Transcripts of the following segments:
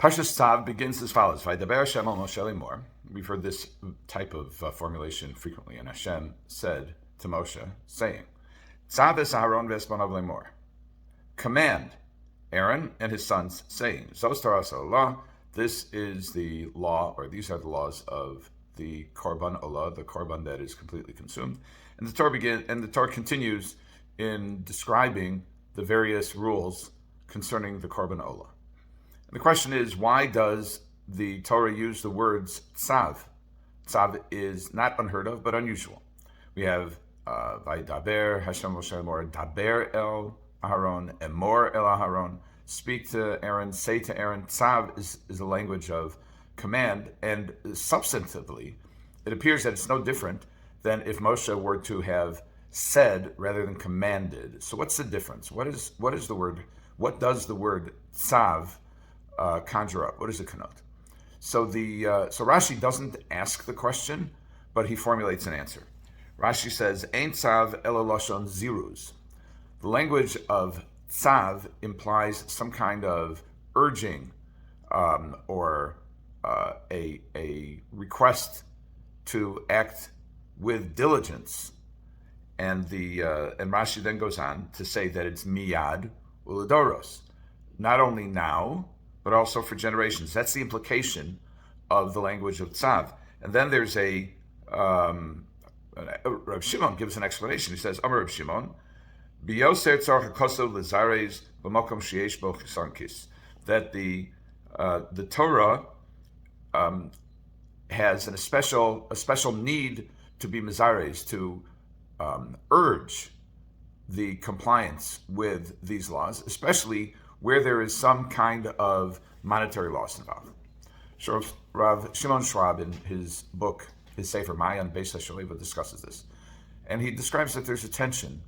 Parshas Tzav begins as follows: Vaydaber Hashem al Moshe lemor. We've heard this type of formulation frequently, and Hashem said to Moshe, saying, Tzav es Aharon v'esbanav lemor. Command Aaron and his sons, saying, Zos Taras Allah, this is the law, or these are the laws of the Korban Olah, the Korban that is completely consumed. And the Torah continues in describing the various rules concerning the Korban Olah. And the question is, why does the Torah use the words Tzav? Tzav is not unheard of, but unusual. We have Vaydaber Hashem Moshe lemor, Daber el Aharon, Emor el Aharon, speak to Aaron, say to Aaron. Tzav is a language of command, and substantively, it appears that it's no different than if Moshe were to have said rather than commanded. So what's the difference? What does the word Tzav conjure up? What does it connote? So Rashi doesn't ask the question, but he formulates an answer. Rashi says, Ein Tzav ela lashon ziruz. The language of Tzav implies some kind of urging or a request to act with diligence. And Rashi then goes on to say that it's miyad uledoros, not only now, but also for generations. That's the implication of the language of Tzav. And then there's Rabbi Shimon gives an explanation. He says, Amar Rabbi Shimon, that the Torah has a special need to be mizares, to urge the compliance with these laws, especially where there is some kind of monetary loss involved. So Rav Shimon Schwab, in his book, his Sefer Maayan, Beis Hashoeva, discusses this. And he describes that there's a tension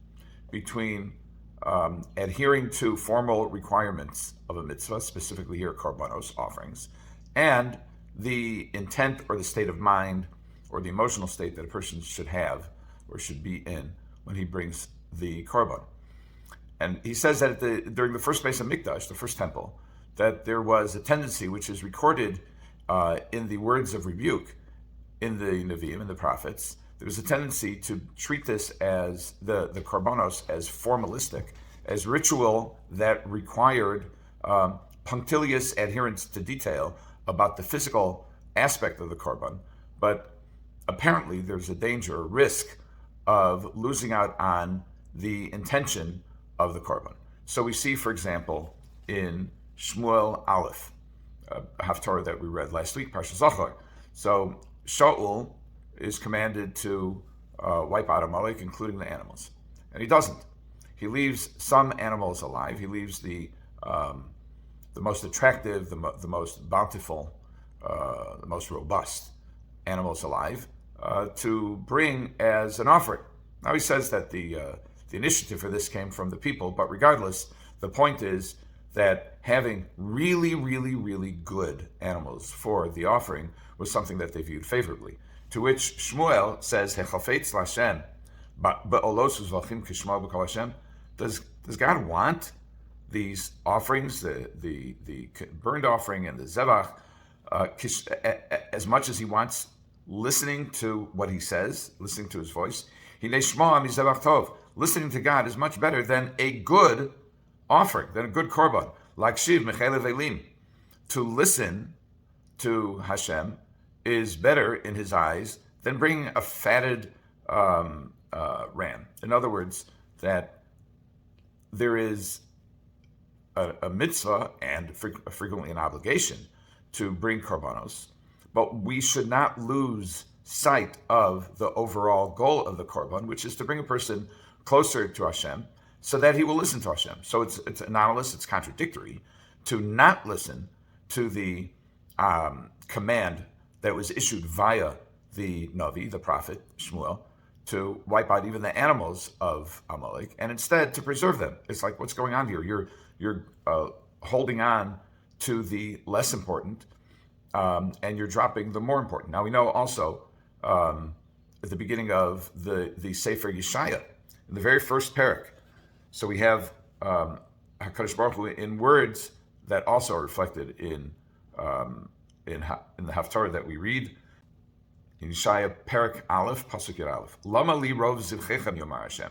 between adhering to formal requirements of a mitzvah, specifically here korbanos, offerings, and the intent or the state of mind or the emotional state that a person should have or should be in when he brings the korban. And he says that during the first Beis HaMikdash, the first temple, that there was a tendency, which is recorded in the words of rebuke in the Nevi'im, in the prophets. There was a tendency to treat this as the korbanos as formalistic, as ritual that required punctilious adherence to detail about the physical aspect of the korban. But apparently there's a danger, a risk of losing out on the intention of the korban. So we see, for example, in Shmuel I, a haftarah that we read last week, Parshas Zachor. So Shaul is commanded to wipe out Amalek, including the animals, and he doesn't. He leaves some animals alive. He leaves the most attractive, the most bountiful, the most robust animals alive to bring as an offering. Now he says that the initiative for this came from the people, but regardless, the point is that having really, really, really good animals for the offering was something that they viewed favorably. To which Shmuel says, "Hechafetz l'Hashem, ba'olosus v'achim kishma b'kol Hashem." Does God want these offerings, the burned offering and the zevach, as much as He wants listening to what He says, listening to His voice? Hinei shma mizevach tov. Listening to God is much better than a good offering, than a good korban. Like shiv mechelev elim. To listen to Hashem is better in His eyes than bringing a fatted ram. In other words, that there is a mitzvah and frequently an obligation to bring korbanos, but we should not lose sight of the overall goal of the korban, which is to bring a person closer to Hashem so that he will listen to Hashem. So it's anomalous, it's contradictory to not listen to the command that was issued via the Navi, the prophet, Shmuel, to wipe out even the animals of Amalek, and instead to preserve them. It's like, what's going on here? You're holding on to the less important, and you're dropping the more important. Now we know also at the beginning of the Sefer Yeshaya, in the very first parak, so we have HaKadosh Baruch Hu in words that also are reflected in in the Haftarah that we read in Yeshaya Perak Aleph Pasuk Yud Aleph. Lama li rov zivchechem yomar Hashem.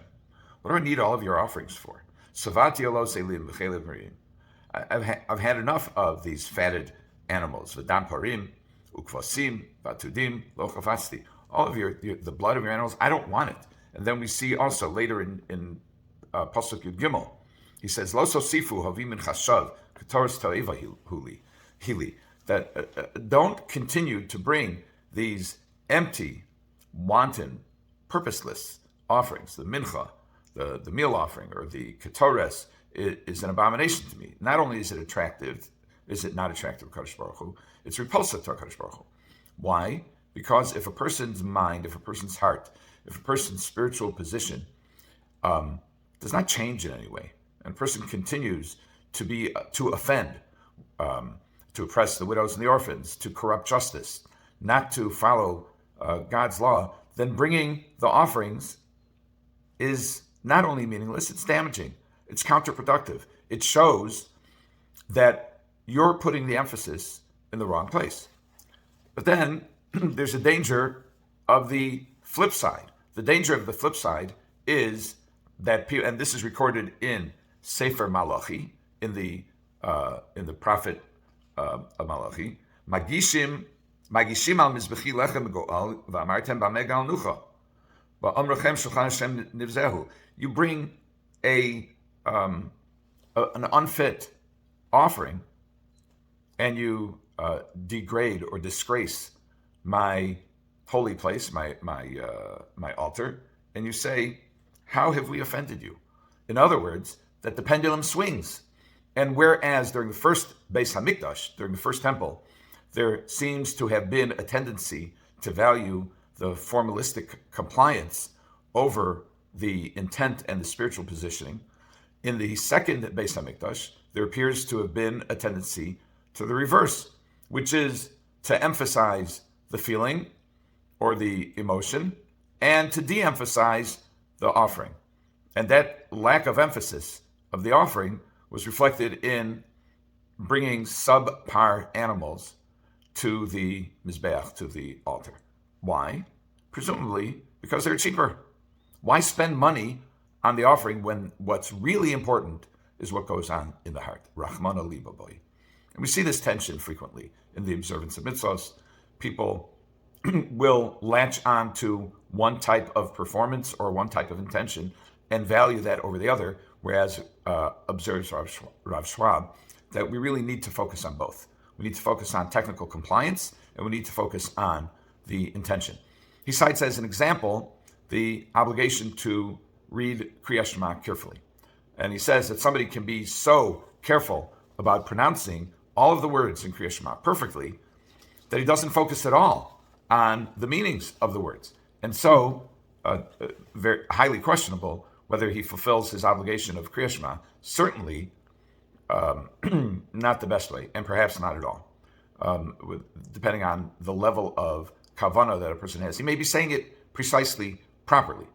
What do I need all of your offerings for? Savati alo selim v'chelev marim. I've had enough of these fatted animals. V'dam parim, ukvasim, vatudim, lo chafasti. All of the blood of your animals, I don't want it. And then we see also later in Pasuk Yud Gimel, he says, Lo sosifu havim min chashav, k'toras ta'eva hili. That don't continue to bring these empty, wanton, purposeless offerings. The mincha, the meal offering, or the ketores is an abomination to me. Not only is it attractive, is it not attractive to Kadosh Baruch Hu, it's repulsive to Kadosh Baruch Hu. Why? Because if a person's mind, if a person's heart, if a person's spiritual position does not change in any way, and a person continues to offend, to oppress the widows and the orphans, to corrupt justice, not to follow God's law, then bringing the offerings is not only meaningless, it's damaging. It's counterproductive. It shows that you're putting the emphasis in the wrong place. But then there's a danger of the flip side. The danger of the flip side is that, and this is recorded in Sefer Malachi, in the prophet of Malachi, Magishim al mizbechi lechem go'al v'amartem b'megal nucha v'amrechem shulchan Hashem nivzehu. You bring an unfit offering, and you degrade or disgrace my holy place, my altar, and you say, how have we offended you? In other words, that the pendulum swings. And whereas during the first Beis Hamikdash, during the first temple, there seems to have been a tendency to value the formalistic compliance over the intent and the spiritual positioning, in the second Beis Hamikdash, there appears to have been a tendency to the reverse, which is to emphasize the feeling or the emotion and to de-emphasize the offering. And that lack of emphasis of the offering was reflected in bringing subpar animals to the Mizbeach, to the altar. Why? Presumably because they're cheaper. Why spend money on the offering when what's really important is what goes on in the heart? Rahmana liba boy. And we see this tension frequently in the observance of mitzvahs. People will latch on to one type of performance or one type of intention and value that over the other, whereas observes Rav Schwab, that we really need to focus on both. We need to focus on technical compliance, and we need to focus on the intention. He cites as an example the obligation to read Kriyas Shema carefully. And he says that somebody can be so careful about pronouncing all of the words in Kriyas Shema perfectly that he doesn't focus at all on the meanings of the words. And so, very highly questionable whether he fulfills his obligation of Kriyas Shema. Certainly not the best way, and perhaps not at all, depending on the level of kavana that a person has. He may be saying it precisely properly.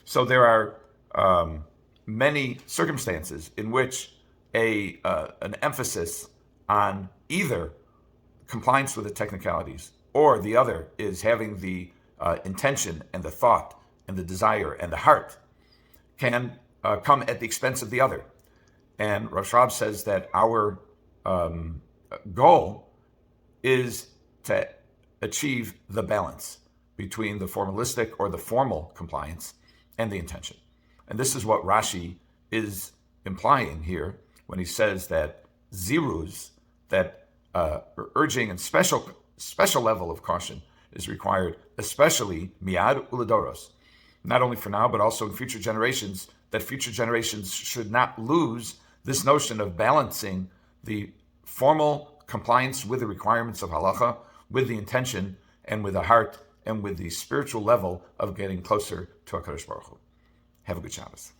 So there are many circumstances in which an emphasis on either compliance with the technicalities or the other is having the intention and the thought and the desire and the heart can come at the expense of the other. And Rav Schwab says that our goal is to achieve the balance between the formalistic or the formal compliance and the intention. And this is what Rashi is implying here when he says that ziruz, that urging and special level of caution is required, especially miad uledoros, not only for now, but also in future generations, that future generations should not lose this notion of balancing the formal compliance with the requirements of halacha, with the intention and with the heart and with the spiritual level of getting closer to HaKadosh Baruch Hu. Have a good Shabbos.